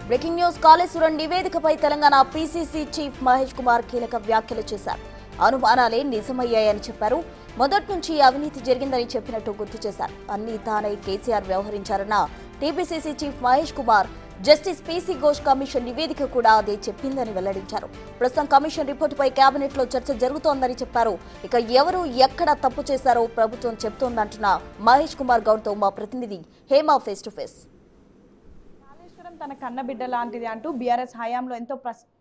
Breaking news Kaleshwaram నివేదికపై Telangana PCC chief Mahesh Kumar కీలక వ్యాఖ్యలు చేశారు. అనుమానాలే నిజమయ్యాయని చెప్పారు. మొదటి నుంచి అవినీతి జరిగిందని చెప్పినట్టు గుర్తు చేశారు. అన్ని తానై కేసీఆర్ వ్యవహరించారన్న TPCC chief Mahesh Kumar justice PC Ghosh commission నివేదిక కూడా అదే చెప్పిందని వెల్లడించారు. ప్రస్తుతం కమిషన్ రిపోర్టుపై కేబినెట్ లో చర్చ జరుగుతోందని చెప్పారు. ఇక ఎవరు ఎక్కడ తప్పు చేశారో ప్రభుత్వం చెప్తోందంటున్న మహేష్ కుమార్ గౌడ్ తో మా ప్రతినిధి హేమ ఫేస్ టు ఫేస్. తన కన్నబిడ్డ లాంటిది అంటూ బీఆర్ఎస్ హయాంలో ఎంతో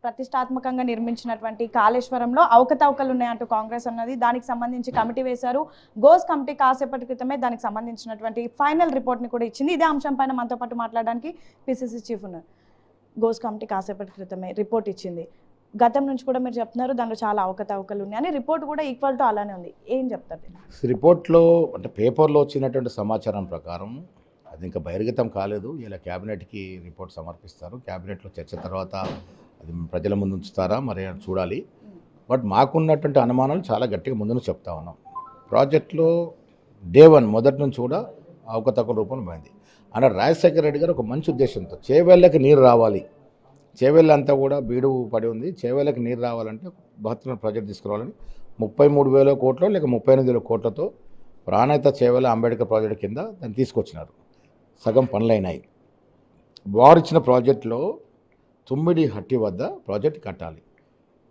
ప్రతిష్టాత్మకంగా నిర్మించినటువంటి కాళేశ్వరంలో అవకతవకలు ఉన్నాయంటూ కాంగ్రెస్ అన్నది. దానికి సంబంధించి కమిటీ వేశారు. ఘోష్ కమిటీ కాసేపటి క్రితమే దానికి సంబంధించినటువంటి ఫైనల్ రిపోర్ట్ని కూడా ఇచ్చింది. ఇదే అంశం పైన మనతో పాటు మాట్లాడడానికి పిసిసి చీఫ్ ఉన్నారు. ఘోష్ కమిటీ కాసేపటి క్రితమే రిపోర్ట్ ఇచ్చింది. గతం నుంచి కూడా మీరు చెప్తున్నారు దాంట్లో చాలా అవకతవకలు ఉన్నాయని. రిపోర్ట్ కూడా ఈక్వల్ టు అలానే ఉంది. ఏం చెప్తారు? రిపోర్ట్లో అంటే పేపర్లో వచ్చినటువంటి సమాచారం ప్రకారం అది ఇంకా బహిర్గతం కాలేదు. ఇలా క్యాబినెట్కి రిపోర్ట్ సమర్పిస్తారు. క్యాబినెట్లో చర్చ తర్వాత అది ప్రజల ముందు ఉంచుతారా మరి చూడాలి. బట్ మాకున్నటువంటి అనుమానాలు చాలా గట్టిగా ముందు చెప్తా ఉన్నాం. ప్రాజెక్టులో డే 1 మొదటి నుంచి కూడా అవకతవకల రూపంలో పోయింది. అన్న రాజశేఖర రెడ్డి గారు ఒక మంచి ఉద్దేశంతో చేవేళ్ళకి నీరు రావాలి, చేవేళ్ళ అంతా కూడా బీడు పడి ఉంది, చేవేళ్ళకి నీరు రావాలంటే బహుత్తర ప్రాజెక్ట్ తీసుకురావాలని 33,000 కోట్లు లేక 38,000 కోట్లతో ప్రాణహిత చేవేళ్ళ అంబేద్కర్ ప్రాజెక్టు కింద దాన్ని తీసుకొచ్చినారు. సగం పనులైనాయి. వారు ఇచ్చిన ప్రాజెక్టులో తుమ్మిడి హట్టి వద్ద ప్రాజెక్ట్ కట్టాలి.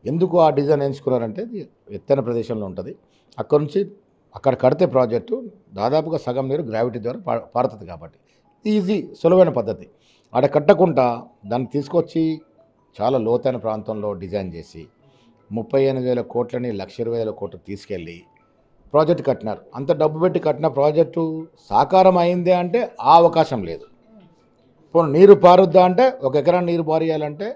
ఎందుకు ఆ డిజైన్ ఎంచుకున్నారంటే ఎత్తైన ప్రదేశంలో ఉంటుంది. అక్కడ నుంచి అక్కడ కడితే ప్రాజెక్టు దాదాపుగా సగం నీరు గ్రావిటీ ద్వారా పారుతుంది కాబట్టి ఈజీ సులువైన పద్ధతి. ఆడ కట్టకుండా దాన్ని తీసుకొచ్చి చాలా లోతైన ప్రాంతంలో డిజైన్ చేసి 38,000 కోట్లని 1,20,000 కోట్లు తీసుకెళ్ళి ప్రాజెక్టు కట్టినారు. అంత డబ్బు పెట్టి కట్టిన ప్రాజెక్టు సాకారం అయిందే అంటే ఆ అవకాశం లేదు. ఇప్పుడు నీరు పారుద్దా అంటే 1 ఎకరా నీరు పారేయాలంటే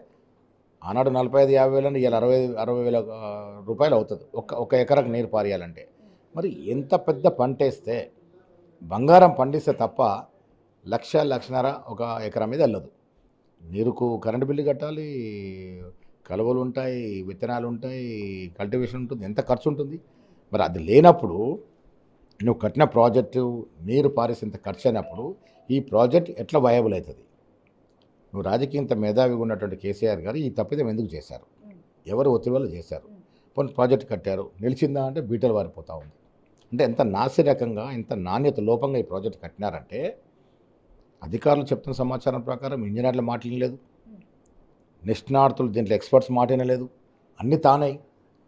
ఆనాడు 45,000-50,000 వేలని ఇలా 60,000 రూపాయలు అవుతుంది ఒక ఎకరాకు నీరు పారేయాలంటే. మరి ఎంత పెద్ద పంట వేస్తే బంగారం పండిస్తే తప్ప 1,00,000-1,50,000 ఒక ఎకరా మీద వెళ్ళదు. నీరుకు కరెంటు బిల్లు కట్టాలి, కలువలు ఉంటాయి, విత్తనాలు ఉంటాయి, కల్టివేషన్ ఉంటుంది, ఎంత ఖర్చు ఉంటుంది. మరి అది లేనప్పుడు నువ్వు కట్టిన ప్రాజెక్టు నీరు పారేసేంత ఖర్చు అయినప్పుడు ఈ ప్రాజెక్ట్ ఎట్లా వయబుల్ అవుతుంది? నువ్వు రాజకీయంత మేధావిగా ఉన్నటువంటి కేసీఆర్ గారు ఈ తప్పిదం ఎందుకు చేశారు? ఎవరు ఒత్తిడి వల్ల చేశారు? కొన్ని ప్రాజెక్ట్ కట్టారు, నిలిచిందా అంటే బీటలు వారిపోతూ ఉంది. అంటే ఎంత నాసిరకంగా ఎంత నాణ్యత లోపంగా ఈ ప్రాజెక్ట్ కట్టినారంటే అధికారులు చెప్తున్న సమాచారం ప్రకారం ఇంజనీర్ల మాట వినలేదు, నిష్ణాతులు దీంట్లో ఎక్స్పర్ట్స్ మాట వినలేదు. అన్నీ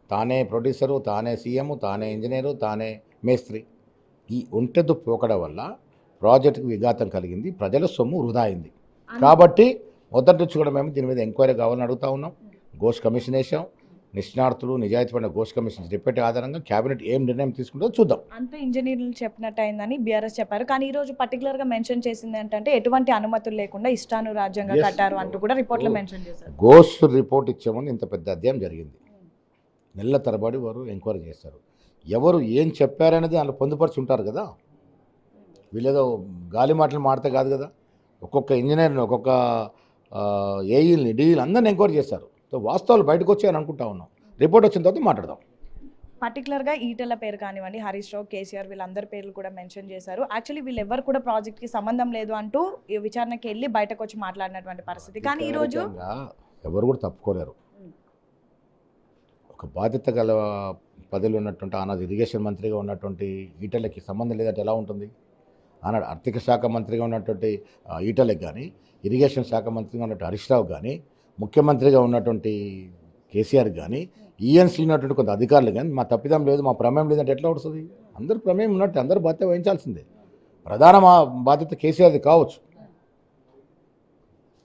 తానే ప్రొడ్యూసరు, తానే సీఎం, తానే ఇంజనీరు, తానే మేస్త్రి. ఈ ఒంటెద్దు పోకడ వల్ల ప్రాజెక్టుకు విఘాతం కలిగింది, ప్రజల సొమ్ము వృధా అయింది. కాబట్టి మొదటి నుంచి కూడా మేము దీని మీద ఎంక్వైరీ కావాలని అడుగుతా ఉన్నాం. ఘోష్ కమిషన్ వేసాం. నిష్ణాతులు నిజాయితీపడిన ఘోష్ కమిషన్ రిపోర్ట్ ఆధారంగా క్యాబినెట్ ఏం నిర్ణయం తీసుకుంటుందో చూద్దాం. అంతా ఇంజనీర్లు చెప్పినట్టు అయిందని బీఆర్ఎస్ చెప్పారు. కానీ ఈ రోజు పర్టికులర్గా మెన్షన్ చేసింది ఏంటంటే ఎటువంటి అనుమతులు లేకుండా ఇష్టానురాజ్యంగా కట్టారు అంటూ కూడా రిపోర్ట్లో మెన్షన్ చేశారు. ఘోష్ రిపోర్ట్ ఇచ్చామని ఇంత పెద్ద అధ్యాయం జరిగింది. నెల తరబడి వారు ఎంక్వైరీ చేస్తారు. ఎవరు ఏం చెప్పారనేది వాళ్ళు పొందుపరిచి ఉంటారు కదా. వీళ్ళేదో గాలి మాటలు మాడితే కాదు కదా. ఒక్కొక్క ఇంజనీర్ని, ఒక్కొక్క ఏఈల్ని, డీఈల్ని అందరిని ఎంక్వైరీ చేస్తారు. సో వాస్తవాలు బయటకు వచ్చాయని అనుకుంటా ఉన్నాం. రిపోర్ట్ వచ్చిన తర్వాత మాట్లాడదాం. పర్టికులర్గా ఈటెల పేరు కానివ్వండి, హరీష్ రావు, కేసీఆర్ వీళ్ళందరి పేర్లు కూడా మెన్షన్ చేశారు. యాక్చువల్లీ వీళ్ళెవ్వరు కూడా ప్రాజెక్ట్కి సంబంధం లేదు అంటూ ఈ విచారణకి వెళ్ళి బయటకు వచ్చి మాట్లాడినటువంటి పరిస్థితి. కానీ ఈరోజు ఎవరు కూడా తప్పుకోలేరు. ఒక బాధ్యత గల పదవిలో ఉన్నటువంటి ఆనాడు ఇరిగేషన్ మంత్రిగా ఉన్నటువంటి ఈటెలకి సంబంధం లేదంటే ఎలా ఉంటుంది? ఆనాడు ఆర్థిక శాఖ మంత్రిగా ఉన్నటువంటి ఈటెలకి కానీ, ఇరిగేషన్ శాఖ మంత్రిగా ఉన్నటువంటి హరీష్ రావు కానీ, ముఖ్యమంత్రిగా ఉన్నటువంటి కేసీఆర్ కానీ, ఈఎన్సీలో ఉన్నటువంటి కొంత అధికారులు కానీ మా తప్పిదం లేదు, మా ప్రమేయం లేదంటే ఎట్లా వస్తుంది? అందరు ప్రమేయం ఉన్నట్టు అందరూ బాధ్యత వహించాల్సిందే. ప్రధాన మా బాధ్యత కేసీఆర్ది కావచ్చు.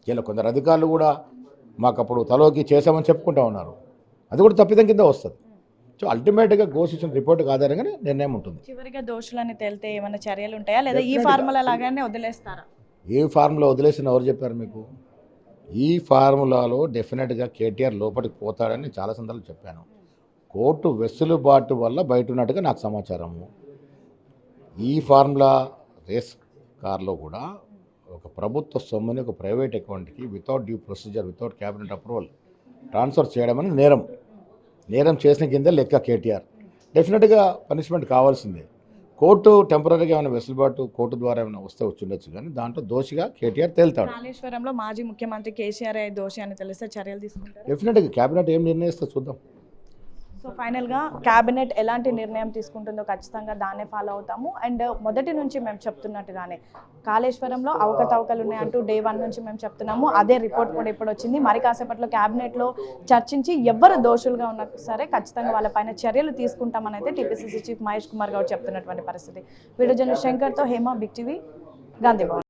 ఇలా కొందరు అధికారులు కూడా మాకు అప్పుడు తలోకి చేసామని చెప్పుకుంటా ఉన్నారు. అది కూడా తప్పిదం కింద వస్తుంది. సో అల్టిమేట్గా ఘోష్ ఇచ్చిన రిపోర్ట్ ఆధారంగానే నిర్ణయం ఉంటుంది. చివరిగా దోషులని తేలితే ఏమైనా చర్యలు ఉంటాయా లేదా ఈ ఫార్ములా లాగానే వదిలేస్తారా? ఏ ఫార్ములా వదిలేసిన ఎవరు చెప్పారు మీకు? ఈ ఫార్ములాలో డెఫినెట్గా కేటీఆర్ లోపలికి పోతాడని చాలా సందర్భాలు చెప్పాను. కోర్టు వెసులుబాటు వల్ల బయట ఉన్నట్టుగా నాకు సమాచారము. ఈ ఫార్ములా రేస్ కార్లో కూడా ఒక ప్రభుత్వ సొమ్ముని ఒక ప్రైవేట్ అకౌంట్కి without due procedure, without cabinet approval transfer చేయడం అని నేరం చేసిన కింద లెక్క కేటీఆర్. డెఫినెట్గా పనిష్మెంట్ కావాల్సిందే. కోర్టు టెంపరీగా ఏమైనా వెసులుబాటు కోర్టు ద్వారా ఏమైనా వస్తే వచ్చిండొచ్చు, కానీ దాంట్లో దోషిగా కేటీఆర్ తేల్తాడు. కాళేశ్వరంలో మాజీ ముఖ్యమంత్రి కేసీఆర్ దోషి అని తెలిస్తే చర్యలు తీసుకుంటారు. డెఫినెట్గా క్యాబినెట్ ఏం నిర్ణయిస్తే చూద్దాం. సో ఫైనల్గా క్యాబినెట్ ఎలాంటి నిర్ణయం తీసుకుంటుందో ఖచ్చితంగా దాన్నే ఫాలో అవుతాము. అండ్ మొదటి నుంచి మేము చెప్తున్నట్టుగానే కాళేశ్వరంలో అవకతవకలు ఉన్నాయంటూ డే 1 నుంచి మేము చెప్తున్నాము. అదే రిపోర్ట్ కూడా ఇప్పుడు వచ్చింది. మరి కాసేపట్లో క్యాబినెట్లో చర్చించి ఎవరు దోషులుగా ఉన్నా సరే ఖచ్చితంగా వాళ్ళపైన చర్యలు తీసుకుంటామని అయితే టీపీసీసీ చీఫ్ మహేష్ కుమార్ గౌడ్ చెప్తున్నటువంటి పరిస్థితి. వీడియో జర్నలిస్ట్ శంకర్తో హేమ, బిగ్ టీవీ, గాంధీ భవన్.